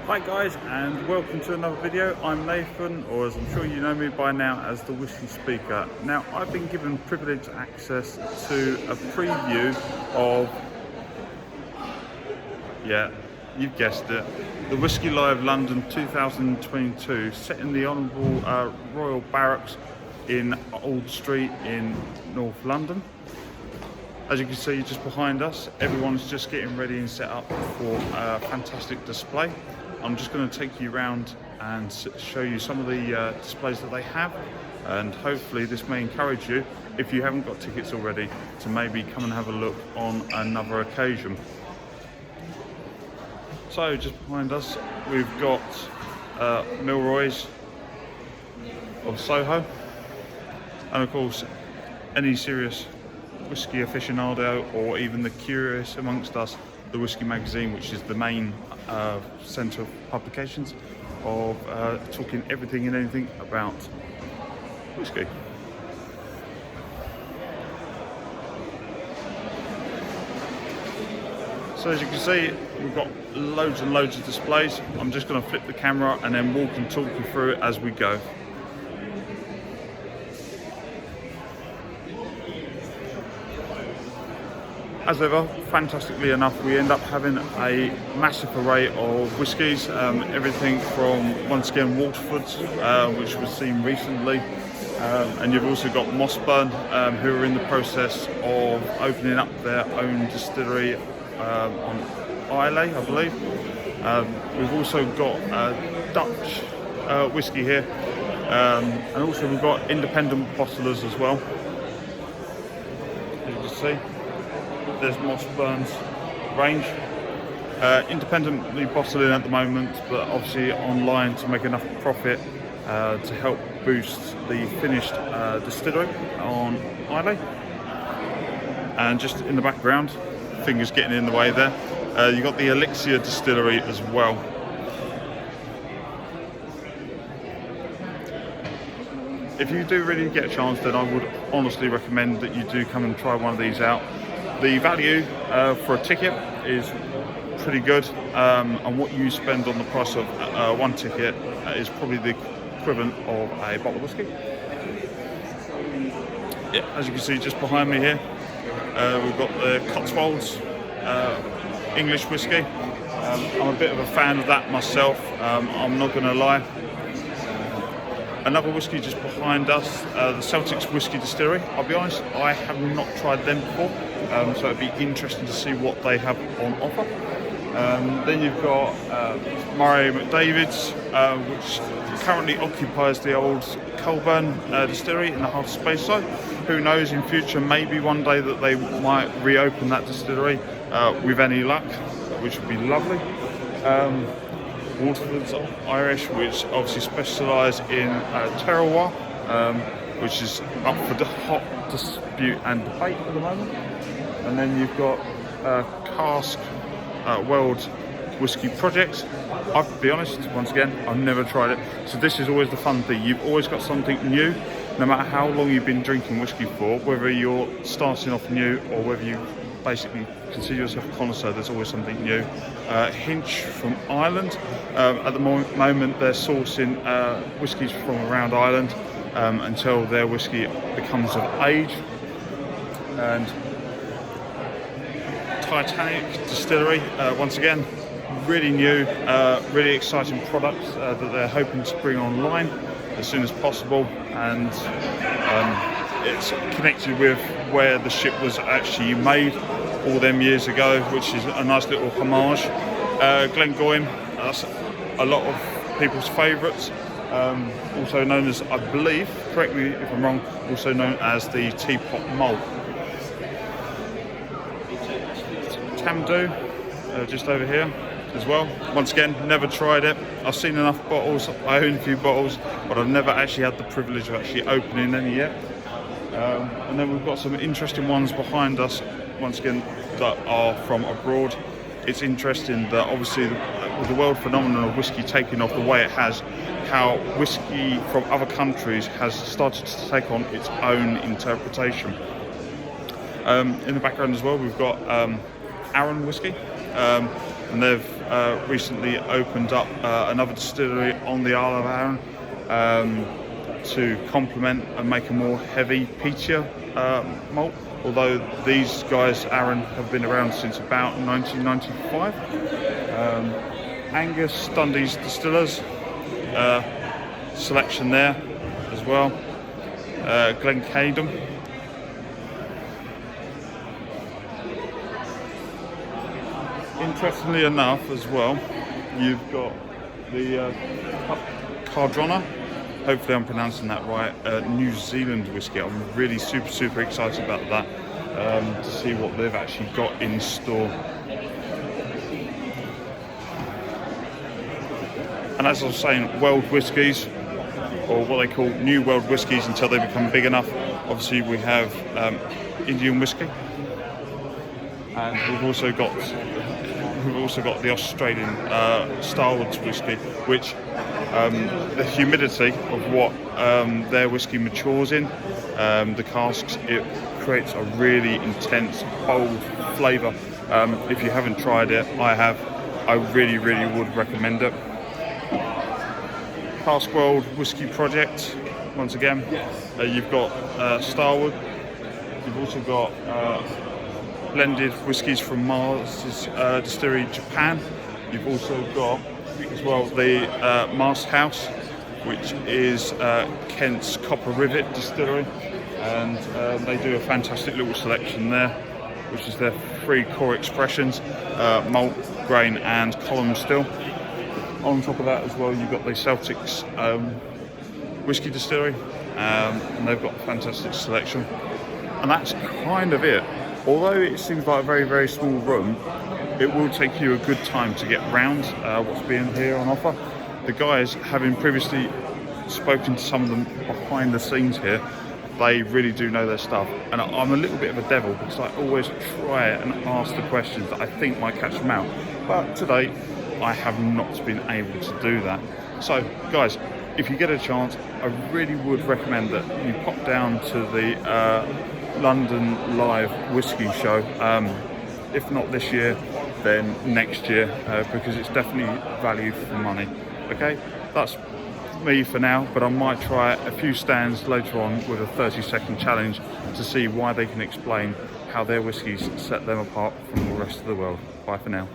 Hi guys, and welcome to another video. I'm Nathan, or as I'm sure you know me by now as the Whisky Speaker. Now, I've been given privileged access to a preview of, yeah, you've guessed it, the Whisky Live London 2022, set in the Honourable Royal Barracks in Old Street in North London. As you can see just behind us, everyone's just getting ready and set up for a fantastic display. I'm just going to take you around and show you some of the displays that they have, and hopefully this may encourage you, if you haven't got tickets already, to maybe come and have a look on another occasion. So just behind us we've got Milroy's of Soho, and of course any serious whisky aficionado, or even the curious amongst us, the Whisky magazine, which is the main centre of publications of talking everything and anything about whisky. So as you can see, we've got loads and loads of displays. I'm just going to flip the camera and then walk and talk you through it as we go. As ever, fantastically enough, we end up having a massive array of whiskies, everything from, once again, Waterford's, which was seen recently, and you've also got Mossburn, who are in the process of opening up their own distillery on Islay, I believe. We've also got Dutch whisky here, and also we've got independent bottlers as well, as you can see. There's Mossburn's range, independently bottling at the moment, but obviously online to make enough profit to help boost the finished distillery on Islay. And just in the background, fingers getting in the way there, you've got the Elixir distillery as well. If you do really get a chance, then I would honestly recommend that you do come and try one of these out. The value for a ticket is pretty good, and what you spend on the price of one ticket is probably the equivalent of a bottle of whiskey. Yeah, as you can see just behind me here, we've got the Cotswolds English whiskey. I'm a bit of a fan of that myself, I'm not going to lie. Another whiskey just behind us, the Celtic's Whisky Distillery. I'll be honest, I have not tried them before, so it'd be interesting to see what they have on offer. Then you've got Murray McDavid's, which currently occupies the old Colburn distillery in the Hull Space side. Who knows, in future, maybe one day that they might reopen that distillery with any luck, which would be lovely. Waterford's Irish, which obviously specialise in terroir, which is up for the hot dispute and debate at the moment. And then you've got Cask World Whisky Project. I have to be honest, once again, I've never tried it. So this is always the fun thing. You've always got something new, no matter how long you've been drinking whisky for, whether you're starting off new or whether you basically consider yourself a connoisseur, there's always something new. Hinch from Ireland. At the moment they're sourcing whiskies from around Ireland until their whiskey becomes of age. And Titanic Distillery, once again, really new, really exciting products that they're hoping to bring online as soon as possible, and it's connected with where the ship was actually made all them years ago, which is a nice little homage. Glengoyne, that's a lot of people's favourites, also known as, I believe, correct me if I'm wrong, also known as the Teapot Malt. Tamdhu, just over here as well. Once again, never tried it. I've seen enough bottles, I own a few bottles, but I've never actually had the privilege of actually opening any yet. And then we've got some interesting ones behind us, once again, that are from abroad. It's interesting that obviously with the world phenomenon of whisky taking off the way it has, how whisky from other countries has started to take on its own interpretation. In the background as well, we've got Arran whisky, and they've recently opened up another distillery on the Isle of Arran to complement and make a more heavy, peatier malt. Although these guys, Arran, have been around since about 1995. Angus Dundee's Distillers selection there as well. Glencadam. Interestingly enough as well, you've got the Cardrona, hopefully I'm pronouncing that right, New Zealand whiskey. I'm really super excited about that, to see what they've actually got in store. And as I was saying, world whiskies, or what they call new world whiskies until they become big enough. Obviously we have Indian whiskey, and we've also got the Australian Starwoods whiskey, which the humidity of what their whiskey matures in, the casks, it creates a really intense, bold flavour. If you haven't tried it, I really would recommend it. Cask World Whiskey Project, once again, you've got Starwood, you've also got blended whiskies from Mars' Distillery Japan. You've also got as well the Mast House, which is Kent's Copper Rivet Distillery, and they do a fantastic little selection there, which is their 3 core expressions, malt, grain and column still. On top of that as well, you've got the Celtics Whiskey Distillery, and they've got a fantastic selection. And that's kind of it. Although it seems like a very small room, it will take you a good time to get round what's being here on offer. The guys, having previously spoken to some of them behind the scenes here, they really do know their stuff. And I'm a little bit of a devil because I always try and ask the questions that I think might catch them out. But today, I have not been able to do that. So guys, if you get a chance, I really would recommend that you pop down to the London Live Whiskey Show. If not this year, then next year, because it's definitely value for money. Okay, that's me for now, but I might try a few stands later on with a 30-second challenge to see why they can explain how their whiskies set them apart from the rest of the world. Bye for now.